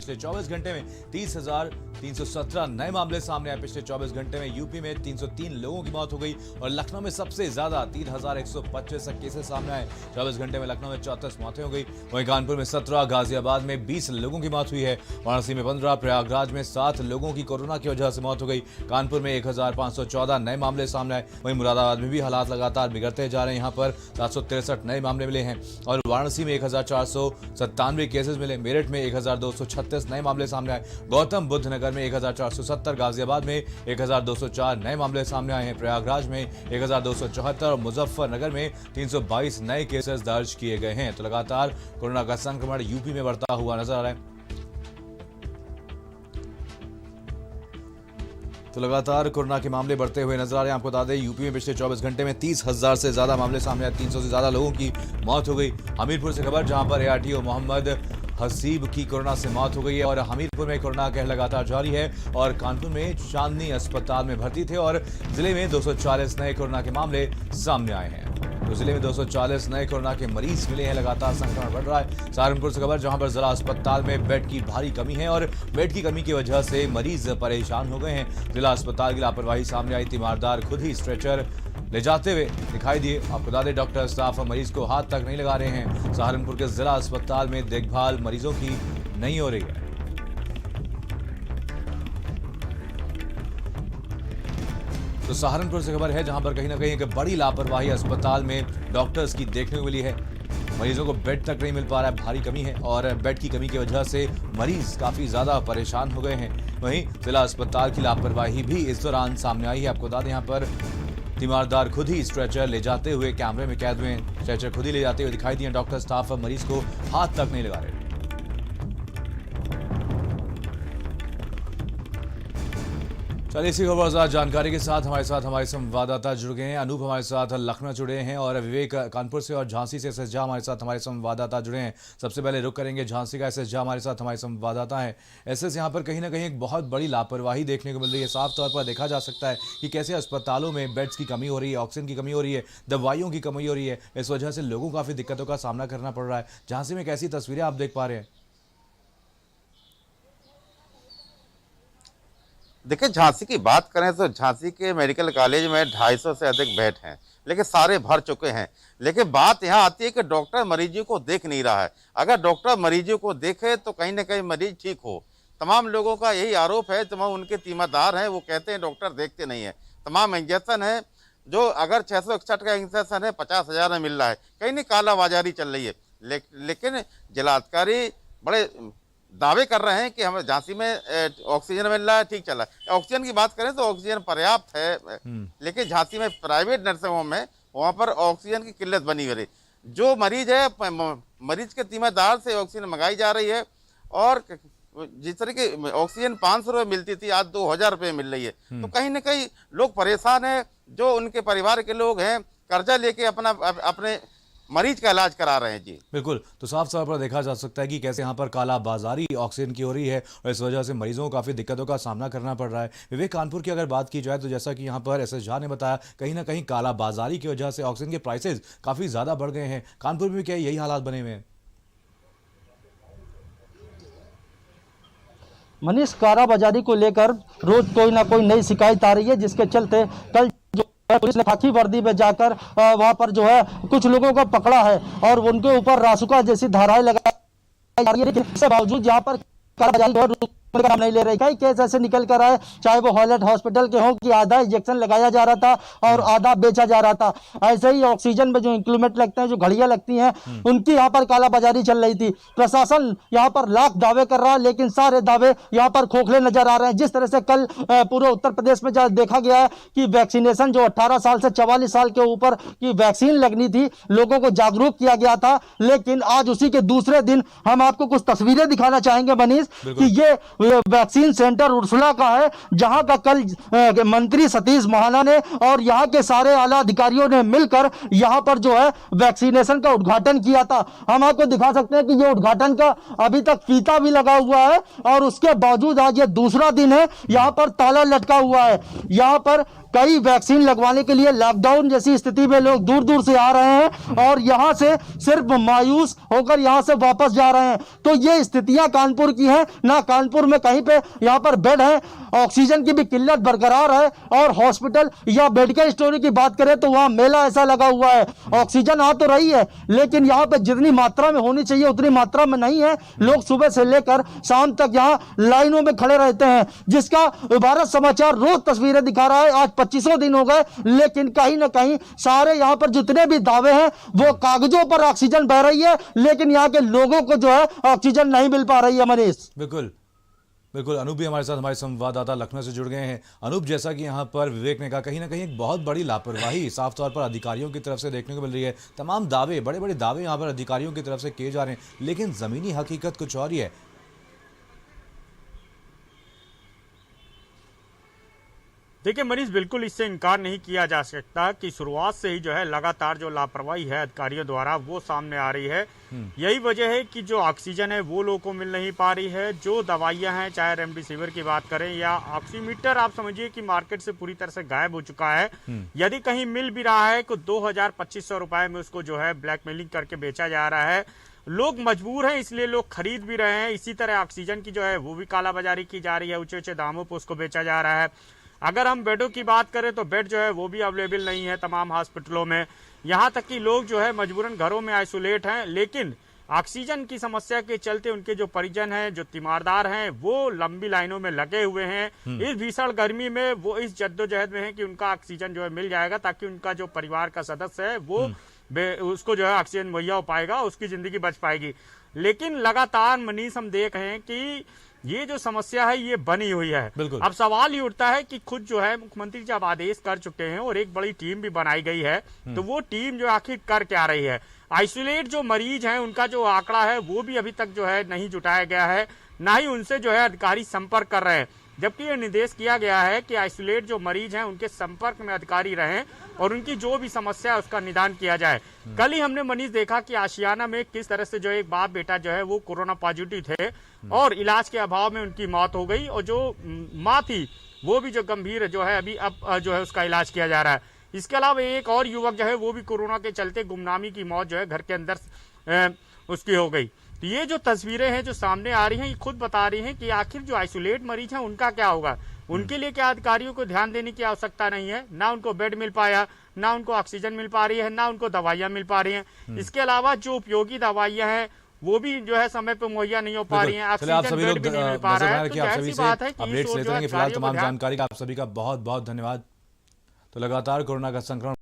पिछले 24 घंटे में 30,317 नए मामले सामने आए। पिछले 24 घंटे में यूपी में 303 लोगों की मौत हो गई और लखनऊ में सबसे ज्यादा 3,125 केसेस सामने आए। 24 घंटे में लखनऊ में 34 मौतें हो गई। वहीं कानपुर में 17, गाजियाबाद में 20 लोगों की मौत हुई है। वाराणसी में 15, प्रयागराज में 7 लोगों की कोरोना की वजह से मौत हो गई। कानपुर में 1,514 नए मामले सामने आए। वहीं मुरादाबाद में भी हालात लगातार बिगड़ते जा रहे हैं। यहाँ पर 763 नए मामले मिले हैं और वाराणसी में 1,497 केसेस मिले। मेरठ में 1,236 नए मामले सामने आए। गौतम बुद्ध नगर में 1,470, गाजियाबाद में 1,204 नए मामले सामने आए हैं। प्रयागराज में 1,274 और मुजफ्फरनगर में 322 नए केसेस दर्ज किए गए हैं। तो लगातार कोरोना का संक्रमण यूपी में बढ़ता हुआ नजर आ रहा है। तो लगातार कोरोना के मामले बढ़ते हुए नजर आ रहे हैं। आपको बता दें यूपी में पिछले 24 घंटे में 30,000 से ज्यादा मामले सामने आए। 300 से ज्यादा लोगों की मौत हो गई। हमीरपुर से खबर, जहां पर ARTO मोहम्मद हसीब की कोरोना से मौत हो गई है और हमीरपुर में कोरोना कहर लगातार जारी है और कानपुर में चांदनी अस्पताल में भर्ती थे और जिले में 240 नए कोरोना के मामले सामने आए हैं। तो जिले में 240 नए कोरोना के मरीज मिले हैं। लगातार संक्रमण बढ़ रहा है। सहारनपुर से खबर, जहां पर जिला अस्पताल में बेड की भारी कमी है और बेड की कमी की वजह से मरीज परेशान हो गए हैं। जिला अस्पताल की लापरवाही सामने आई। तीमारदार खुद ही स्ट्रेचर ले जाते हुए दिखाई दिए। आपको बता दें डॉक्टर स्टाफ मरीज को हाथ तक नहीं लगा रहे हैं। सहारनपुर के जिला अस्पताल में देखभाल मरीजों की नहीं हो रही है। तो सहारनपुर से खबर है, जहां पर कहीं ना कहीं एक बड़ी लापरवाही अस्पताल में डॉक्टर्स की देखने को मिली है। मरीजों को बेड तक नहीं मिल पा रहा है, भारी कमी है और बेड की कमी की वजह से मरीज काफी ज्यादा परेशान हो गए हैं। वहीं जिला अस्पताल की लापरवाही भी इस दौरान सामने आई है। आपको बता दें यहाँ पर तीमारदार खुद ही स्ट्रेचर ले जाते हुए कैमरे में कैद हुए। स्ट्रेचर खुद ही ले जाते हुए दिखाई दिए। डॉक्टर स्टाफ मरीज को हाथ तक नहीं लगा रहे। चलिए इसी खबर जानकारी के साथ हमारे संवाददाता जुड़ गए हैं। अनूप हमारे साथ लखनऊ जुड़े हैं और विवेक कानपुर से और झांसी से एसएस झा हमारे साथ हमारे संवाददाता जुड़े हैं। सबसे पहले रुक करेंगे झांसी का। एसएस झा हमारे साथ हमारे संवाददाता हैं। एसएस, यहाँ पर कहीं ना कहीं एक बहुत बड़ी लापरवाही देखने को मिल रही है। साफ तौर पर देखा जा सकता है कि कैसे अस्पतालों में बेड्स की कमी हो रही है, ऑक्सीजन की कमी हो रही है, दवाइयों की कमी हो रही है। इस वजह से लोगों को काफी दिक्कतों का सामना करना पड़ रहा है। झांसी में कैसी तस्वीरें आप देख पा रहे हैं? देखिए, झांसी की बात करें तो झांसी के मेडिकल कॉलेज में 250 से अधिक बेड हैं, लेकिन सारे भर चुके हैं। लेकिन बात यहाँ आती है कि डॉक्टर मरीजों को देख नहीं रहा है। अगर डॉक्टर मरीजों को देखे तो कहीं ना कहीं मरीज ठीक हो। तमाम लोगों का यही आरोप है, तमाम उनके तीमारदार हैं, वो कहते हैं डॉक्टर देखते नहीं है। तमाम इंजेक्शन है जो अगर 661 का इंजेक्शन है 50,000 में मिल रहा है, कहीं नहीं कालाबाजारी चल रही है। लेकिन जिलाधिकारी बड़े दावे कर रहे हैं कि हमें झांसी में ऑक्सीजन मिल रहा है, ठीक चल रहा है। ऑक्सीजन की बात करें तो ऑक्सीजन पर्याप्त है, लेकिन झांसी में प्राइवेट नर्सिंग होम है, वहाँ पर ऑक्सीजन की किल्लत बनी हुई है। जो मरीज है, मरीज के तीमारदार से ऑक्सीजन मंगाई जा रही है और जिस तरह की ऑक्सीजन 500 रुपये मिलती थी, आज 2,000 रुपये मिल रही है। तो कहीं ना कहीं लोग परेशान है। जो उनके परिवार के लोग हैं, कर्जा लेके अपने मरीज का इलाज करा रहे हैं। जी बिल्कुल। तो साफ तौर पर देखा जा सकता है कि कैसे यहाँ पर कालाबाजारी ऑक्सीजन की हो रही है और इस वजह से मरीजों को काफी दिक्कतों का सामना करना पड़ रहा है। विवेक, कानपुर की अगर बात की जाए तो जैसा कि यहाँ पर एसएस झा ने बताया, कहीं ना कहीं कालाबाजारी की वजह से ऑक्सीजन के प्राइसेस काफी ज्यादा बढ़ गए हैं। कानपुर में भी क्या यही हालात बने हुए हैं? मनीष, कालाबाजारी को लेकर रोज कोई ना कोई नई शिकायत आ रही है, जिसके चलते कल पुलिस ने खाकी वर्दी में जाकर वहां पर जो है कुछ लोगों को पकड़ा है और उनके ऊपर रासुका जैसी धाराएं लगाई जा रही है। लेकिन इसके बावजूद यहाँ पर कालाबाजारी का नाम नहीं ले रही। कई केस ऐसे निकल कर आए, चाहे वो हॉलेट हॉस्पिटल के हों, कि आधा इंजेक्शन लगाया जा रहा था और आधा बेचा जा रहा था। ऐसे ही ऑक्सीजन में जो इंक्लूमेंट लगते हैं, जो घड़ियां लगती हैं, उनकी यहाँ पर कालाबाजारी चल रही थी। प्रशासन यहाँ पर लाख दावे कर रहा है, लेकिन सारे दावे यहाँ पर खोखले नजर आ रहे हैं। जिस तरह से कल पूरे उत्तर प्रदेश में देखा गया है कि वैक्सीनेशन जो 18 साल से 44 साल के ऊपर की वैक्सीन लगनी थी, लोगों को जागरूक किया गया था। लेकिन आज उसी के दूसरे दिन हम आपको कुछ तस्वीरें दिखाना चाहेंगे मनीष, कि ये वैक्सीन सेंटर उर्सुला का है, जहां का कल मंत्री सतीश महाना ने और यहां के सारे आला अधिकारियों ने मिलकर यहां पर जो है वैक्सीनेशन का उद्घाटन किया था। हम आपको दिखा सकते हैं कि ये उद्घाटन का अभी तक फीता भी लगा हुआ है और उसके बावजूद आज ये दूसरा दिन है, यहां पर ताला लटका हुआ है। यहां पर कई वैक्सीन लगवाने के लिए लॉकडाउन जैसी स्थिति में लोग दूर दूर से आ रहे हैं और यहां से सिर्फ मायूस होकर यहां से वापस जा रहे हैं। तो ये स्थितियां कानपुर की हैं ना, कानपुर में कहीं पे यहां पर बेड है, ऑक्सीजन की भी किल्लत बरकरार है। और हॉस्पिटल या मेडिकल स्टोर की बात करें तो वहां मेला ऐसा लगा हुआ है, ऑक्सीजन आ तो रही है लेकिन यहां पे जितनी मात्रा में होनी चाहिए उतनी मात्रा में नहीं है। लोग सुबह से लेकर शाम तक यहां लाइनों में खड़े रहते हैं, जिसका भारत समाचार रोज तस्वीरें दिखा रहा है। आज 25 दिन हो गए लेकिन कहीं ना कहीं सारे यहां पर जितने भी दावे हैं वो कागजों पर ऑक्सीजन बह रही है लेकिन यहां के लोगों को जो है ऑक्सीजन नहीं मिल पा रही है। मनीष, बिल्कुल बिल्कुल। अनूप भी हमारे साथ, हमारे संवाददाता लखनऊ से जुड़ गए हैं। अनूप, जैसा कि यहाँ पर विवेक ने कहा, कहीं ना कहीं एक बहुत बड़ी लापरवाही साफ तौर पर अधिकारियों की तरफ से देखने को मिल रही है। तमाम दावे, बड़े बड़े दावे यहाँ पर अधिकारियों की तरफ से किए जा रहे हैं लेकिन जमीनी हकीकत कुछ और ही है। देखिए मनीष, बिल्कुल इससे इनकार नहीं किया जा सकता कि शुरुआत से ही जो है लगातार जो लापरवाही है अधिकारियों द्वारा वो सामने आ रही है। यही वजह है कि जो ऑक्सीजन है वो लोगों को मिल नहीं पा रही है, जो दवाइयां हैं चाहे रेमडेसिविर की बात करें या ऑक्सीमीटर, आप समझिए कि मार्केट से पूरी तरह से गायब हो चुका है। यदि कहीं मिल भी रहा है तो 2,000-2,500 रुपए में उसको जो है ब्लैकमेलिंग करके बेचा जा रहा है। लोग मजबूर हैं इसलिए लोग खरीद भी रहे हैं। इसी तरह ऑक्सीजन की जो है वो भी कालाबाजारी की जा रही है, ऊंचे ऊंचे दामों पर उसको बेचा जा रहा है। अगर हम बेडों की बात करें तो बेड जो है वो भी अवेलेबल नहीं है तमाम हॉस्पिटलों में। यहाँ तक कि लोग जो है मजबूरन घरों में आइसोलेट हैं, लेकिन ऑक्सीजन की समस्या के चलते उनके जो परिजन हैं, जो तीमारदार हैं, वो लंबी लाइनों में लगे हुए हैं। इस भीषण गर्मी में वो इस जद्दोजहद में है कि उनका ऑक्सीजन जो है मिल जाएगा ताकि उनका जो परिवार का सदस्य है वो उसको जो है ऑक्सीजन मुहैया हो पाएगा, उसकी जिंदगी बच पाएगी। लेकिन लगातार मनीष हम देख रहे हैं कि ये जो समस्या है ये बनी हुई है। अब सवाल ये उठता है कि खुद जो है मुख्यमंत्री जब आदेश कर चुके हैं और एक बड़ी टीम भी बनाई गई है तो वो टीम जो आखिर कर क्या रही है। आइसोलेट जो मरीज हैं उनका जो आंकड़ा है वो भी अभी तक जो है नहीं जुटाया गया है, ना ही उनसे जो है अधिकारी संपर्क कर रहे हैं, जबकि ये निर्देश किया गया है कि आइसोलेट जो मरीज हैं उनके संपर्क में अधिकारी रहें और उनकी जो भी समस्या है उसका निदान किया जाए। कल ही हमने मनीष देखा कि आशियाना में किस तरह से जो एक बाप बेटा जो है वो कोरोना पॉजिटिव थे और इलाज के अभाव में उनकी मौत हो गई और जो माँ थी वो भी जो गंभीर जो है अभी अब जो है उसका इलाज किया जा रहा है। इसके अलावा एक और युवक जो है वो भी कोरोना के चलते गुमनामी की मौत जो है घर के अंदर उसकी हो गई। तो ये जो तस्वीरें हैं जो सामने आ रही हैं ये खुद बता रही हैं कि आखिर जो आइसोलेट मरीज हैं उनका क्या होगा। उनके लिए क्या अधिकारियों को ध्यान देने की आवश्यकता नहीं है? ना उनको बेड मिल पाया, ना उनको ऑक्सीजन मिल पा रही है, ना उनको दवाइयां मिल पा रही हैं। इसके अलावा जो उपयोगी दवाइयां हैं वो भी जो है समय पर मुहैया नहीं हो पा रही है, ऑक्सीजन बेड भी नहीं मिल पा रहा है। तो जाहिर सी बात है कि अपडेट्स लेते रहेंगे। फिलहाल तमाम जानकारी का आप सभी का बहुत बहुत धन्यवाद। तो लगातार कोरोना का संक्रमण